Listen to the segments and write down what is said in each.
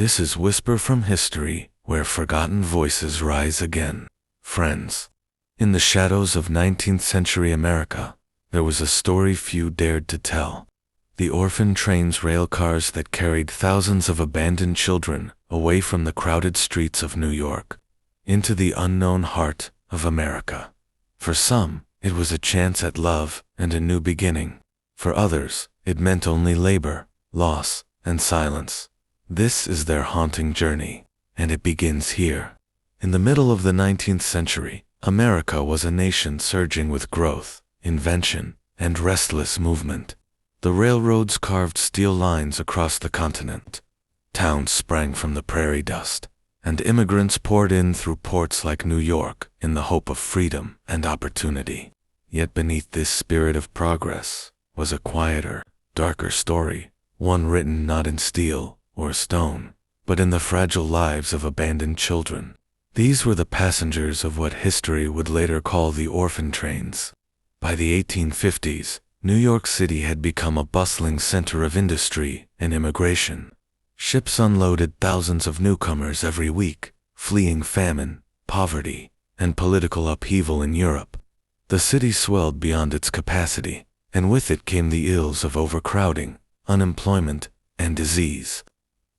This is Whisper from History, where forgotten voices rise again. Friends, in the shadows of 19th century America, there was a story few dared to tell. The Orphan Trains, rail cars that carried thousands of abandoned children away from the crowded streets of New York into the unknown heart of America. For some, it was a chance at love and a new beginning. For others, it meant only labor, loss, and silence. This is their haunting journey, and it begins here. In the middle of the 19th century, America was a nation surging with growth, invention, and restless movement. The railroads carved steel lines across the continent. Towns sprang from the prairie dust, and immigrants poured in through ports like New York in the hope of freedom and opportunity. Yet beneath this spirit of progress was a quieter, darker story, one written not in steel or stone, but in the fragile lives of abandoned children. These were the passengers of what history would later call the Orphan Trains. By the 1850s, New York City had become a bustling center of industry and immigration. Ships unloaded thousands of newcomers every week, fleeing famine, poverty, and political upheaval in Europe. The city swelled beyond its capacity, and with it came the ills of overcrowding, unemployment, and disease.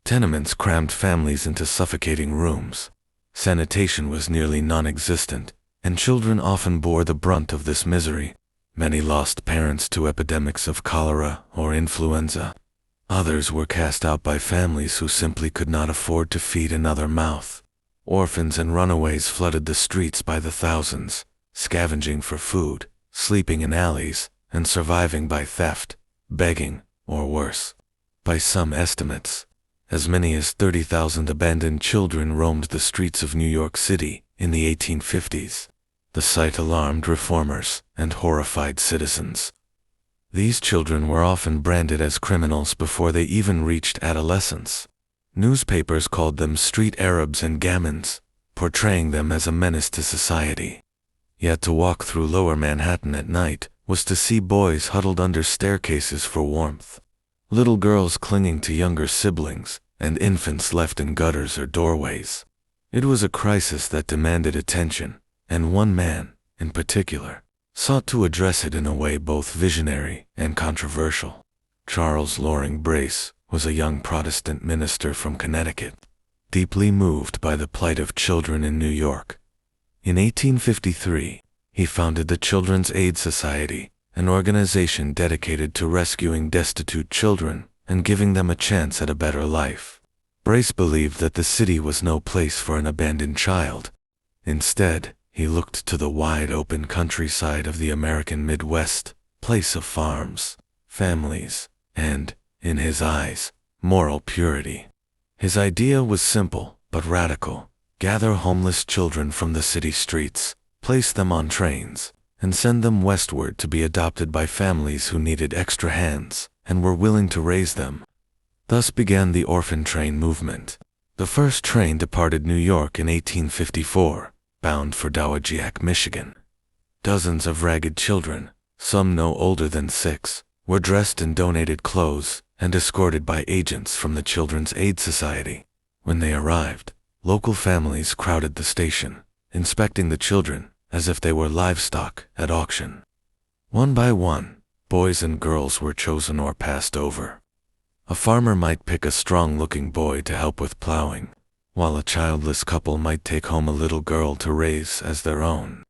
Tenements crammed families into suffocating rooms. Sanitation was nearly non-existent, and children often bore the brunt of this misery. Many lost parents to epidemics of cholera or influenza. Others were cast out by families who simply could not afford to feed another mouth. Orphans and runaways flooded the streets by the thousands, scavenging for food, sleeping in alleys, and surviving by theft, begging, or worse. By some estimates, as many as 30,000 abandoned children roamed the streets of New York City in the 1850s. The sight alarmed reformers and horrified citizens. These children were often branded as criminals before they even reached adolescence. Newspapers called them street Arabs and gamins, portraying them as a menace to society. Yet to walk through Lower Manhattan at night was to see boys huddled under staircases for warmth, little girls clinging to younger siblings, and infants left in gutters or doorways. It was a crisis that demanded attention, and one man, in particular, sought to address it in a way both visionary and controversial. Charles Loring Brace was a young Protestant minister from Connecticut, deeply moved by the plight of children in New York. In 1853, he founded the Children's Aid Society, an organization dedicated to rescuing destitute children and giving them a chance at a better life. Brace believed that the city was no place for an abandoned child. Instead, he looked to the wide-open countryside of the American Midwest, place of farms, families, and, in his eyes, moral purity. His idea was simple but radical: gather homeless children from the city streets, place them on trains, and send them westward to be adopted by families who needed extra hands and were willing to raise them. Thus began the Orphan Train movement. The first train departed New York in 1854. Bound for Dowagiac, Michigan. Dozens of ragged children, some no older than 6, were dressed in donated clothes and escorted by agents from the Children's Aid Society. When they arrived, local families crowded the station, inspecting the children as if they were livestock at auction. One by one, boys and girls were chosen or passed over. A farmer might pick a strong-looking boy to help with plowing, while a childless couple might take home a little girl to raise as their own.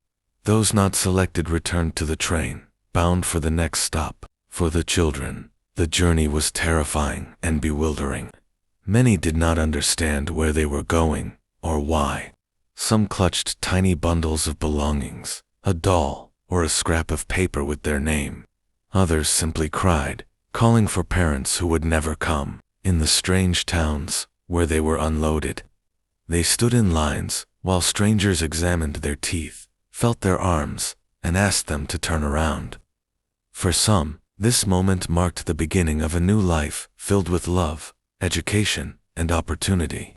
Those not selected returned to the train, bound for the next stop. For the children, the journey was terrifying and bewildering. Many did not understand where they were going or why. Some clutched tiny bundles of belongings, a doll, or a scrap of paper with their name. Others simply cried, calling for parents who would never come. In the strange towns where they were unloaded, they stood in lines while strangers examined their teeth, felt their arms, and asked them to turn around. For some, this moment marked the beginning of a new life filled with love, education, and opportunity.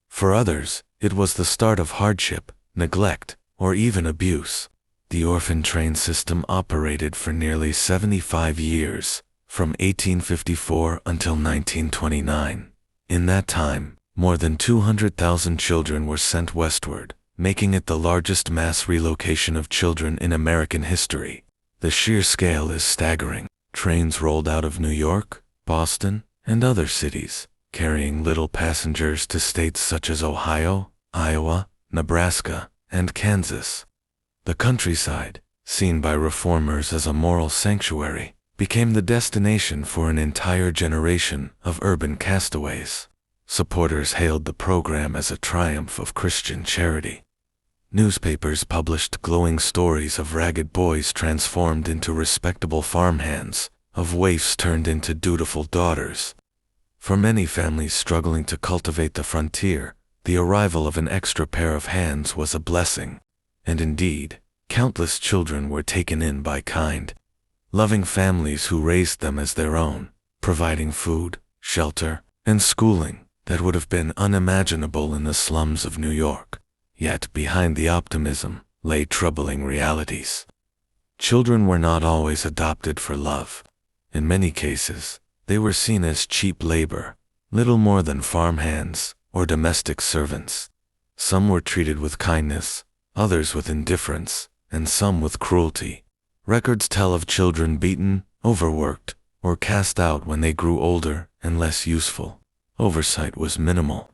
For others, it was the start of hardship, neglect, or even abuse. The orphan train system operated for nearly 75 years, from 1854 until 1929. In that time, More than 200,000 children were sent westward, making it the largest mass relocation of children in American history. The sheer scale is staggering. Trains rolled out of New York, Boston, and other cities, carrying little passengers to states such as Ohio, Iowa, Nebraska, and Kansas. The countryside, seen by reformers as a moral sanctuary, became the destination for an entire generation of urban castaways. Supporters hailed the program as a triumph of Christian charity. Newspapers published glowing stories of ragged boys transformed into respectable farmhands, of waifs turned into dutiful daughters. For many families struggling to cultivate the frontier, the arrival of an extra pair of hands was a blessing. And indeed, countless children were taken in by kind, loving families who raised them as their own, providing food, shelter, and schooling that would have been unimaginable in the slums of New York. Yet behind the optimism lay troubling realities. Children were not always adopted for love. In many cases, they were seen as cheap labor, little more than farmhands or domestic servants. Some were treated with kindness, others with indifference, and some with cruelty. Records tell of children beaten, overworked, or cast out when they grew older and less useful. Oversight was minimal.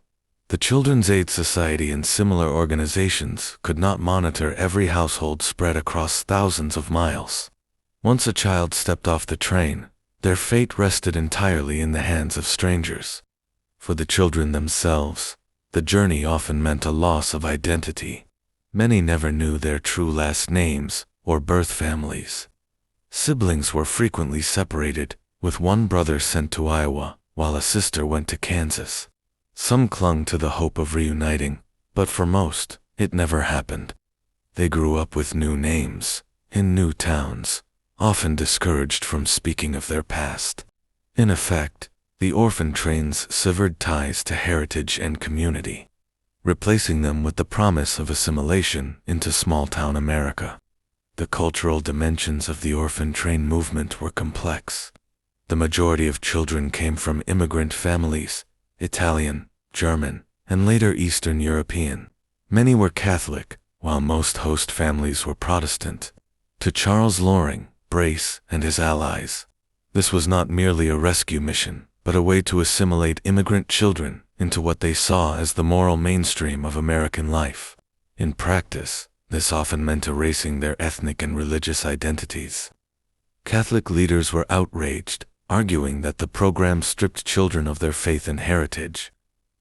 The Children's Aid Society and similar organizations could not monitor every household spread across thousands of miles. Once a child stepped off the train, their fate rested entirely in the hands of strangers. For the children themselves, the journey often meant a loss of identity. Many never knew their true last names or birth families. Siblings were frequently separated, with one brother sent to Iowa while a sister went to Kansas. Some clung to the hope of reuniting, but for most, it never happened. They grew up with new names, in new towns, often discouraged from speaking of their past. In effect, the orphan trains severed ties to heritage and community, replacing them with the promise of assimilation into small-town America. The cultural dimensions of the orphan train movement were complex. The majority of children came from immigrant families, Italian, German, and later Eastern European. Many were Catholic, while most host families were Protestant. To Charles Loring, Brace, and his allies, this was not merely a rescue mission, but a way to assimilate immigrant children into what they saw as the moral mainstream of American life. In practice, this often meant erasing their ethnic and religious identities. Catholic leaders were outraged, arguing that the program stripped children of their faith and heritage.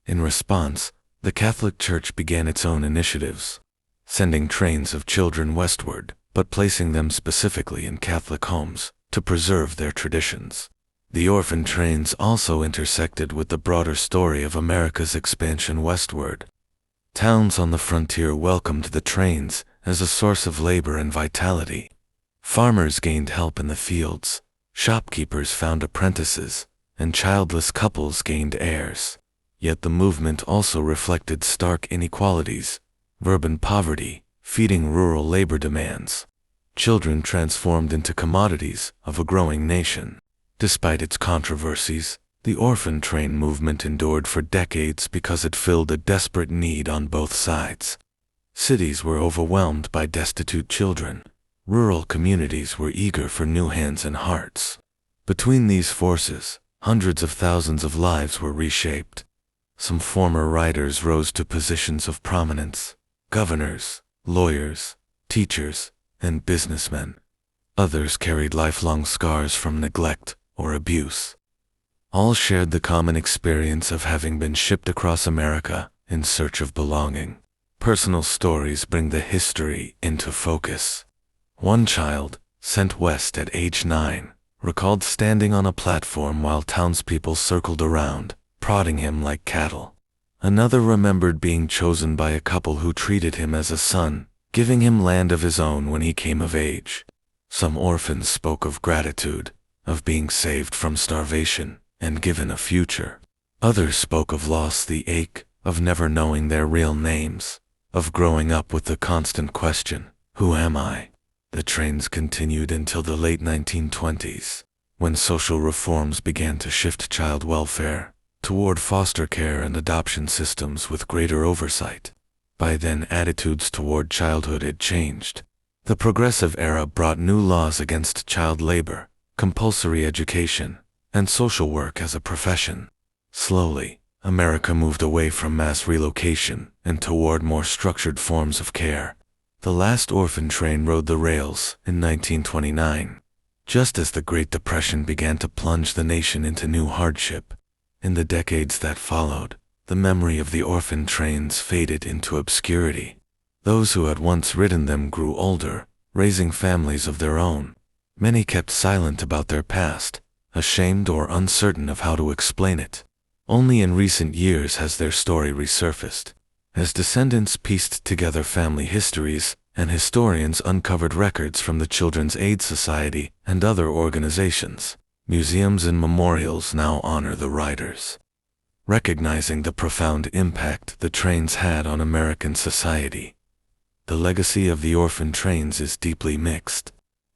In response, the Catholic Church began its own initiatives, sending trains of children westward, but placing them specifically in Catholic homes to preserve their traditions. The orphan trains also intersected with the broader story of America's expansion westward. Towns on the frontier welcomed the trains as a source of labor and vitality. Farmers gained help in the fields, shopkeepers found apprentices, and childless couples gained heirs. Yet the movement also reflected stark inequalities, urban poverty, feeding rural labor demands. Children transformed into commodities of a growing nation. Despite its controversies, the orphan train movement endured for decades because it filled a desperate need on both sides. Cities were overwhelmed by destitute children. Rural communities were eager for new hands and hearts. Between these forces, hundreds of thousands of lives were reshaped. Some former riders rose to positions of prominence: governors, lawyers, teachers, and businessmen. Others carried lifelong scars from neglect or abuse. All shared the common experience of having been shipped across America in search of belonging. Personal stories bring the history into focus. One child, sent west at age 9, recalled standing on a platform while townspeople circled around, prodding him like cattle. Another remembered being chosen by a couple who treated him as a son, giving him land of his own when he came of age. Some orphans spoke of gratitude, of being saved from starvation and given a future. Others spoke of loss, the ache of never knowing their real names, of growing up with the constant question, "Who am I?" The trains continued until the late 1920s, when social reforms began to shift child welfare, toward foster care and adoption systems with greater oversight. By then, attitudes toward childhood had changed. The Progressive Era brought new laws against child labor, compulsory education, and social work as a profession. Slowly, America moved away from mass relocation and toward more structured forms of care. The last orphan train rode the rails in 1929, just as the Great Depression began to plunge the nation into new hardship. In the decades that followed, the memory of the orphan trains faded into obscurity. Those who had once ridden them grew older, raising families of their own. Many kept silent about their past, ashamed or uncertain of how to explain it. Only in recent years has their story resurfaced. As descendants pieced together family histories, and historians uncovered records from the Children's Aid Society and other organizations, museums and memorials now honor the riders. Recognizing the profound impact the trains had on American society, the legacy of the orphan trains is deeply mixed.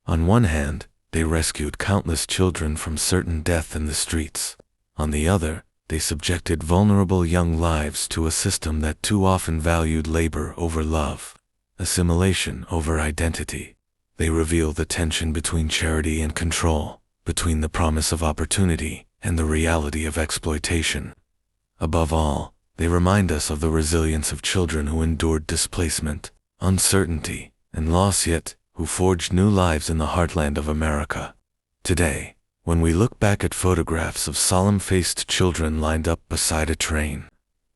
On one hand, they rescued countless children from certain death in the streets. On the other, they subjected vulnerable young lives to a system that too often valued labor over love, assimilation over identity. They reveal the tension between charity and control, between the promise of opportunity and the reality of exploitation. Above all, they remind us of the resilience of children who endured displacement, uncertainty, and loss, yet who forged new lives in the heartland of America. Today, when we look back at photographs of solemn-faced children lined up beside a train,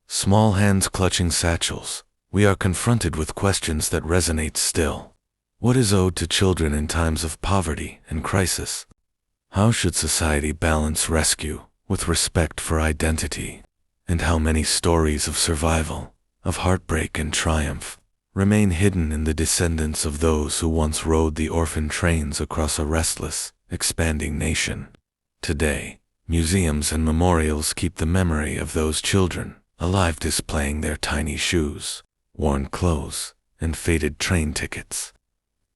small hands clutching satchels, we are confronted with questions that resonate still. What is owed to children in times of poverty and crisis? How should society balance rescue with respect for identity? And how many stories of survival, of heartbreak and triumph, remain hidden in the descendants of those who once rode the orphan trains across a restless, expanding nation? Today, museums and memorials keep the memory of those children alive, displaying their tiny shoes, worn clothes, and faded train tickets.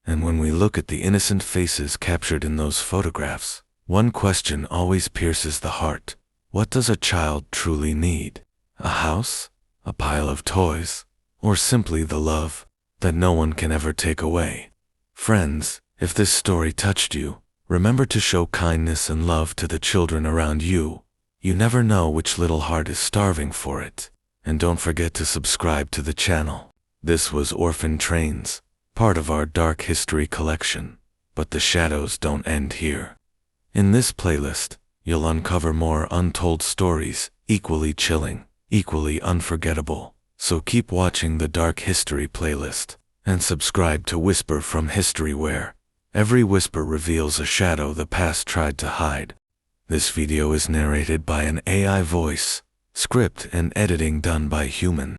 And when we look at the innocent faces captured in those photographs, one question always pierces the heart. What does a child truly need? A house? A pile of toys? Or simply the love that no one can ever take away? Friends, if this story touched you, remember to show kindness and love to the children around you. You never know which little heart is starving for it. And don't forget to subscribe to the channel. This was Orphan Trains, part of our Dark History collection. But the shadows don't end here. In this playlist, you'll uncover more untold stories, equally chilling, equally unforgettable. So keep watching the Dark History playlist, and subscribe to Whisper from History, where every whisper reveals a shadow the past tried to hide. This video is narrated by an AI voice, script and editing done by human.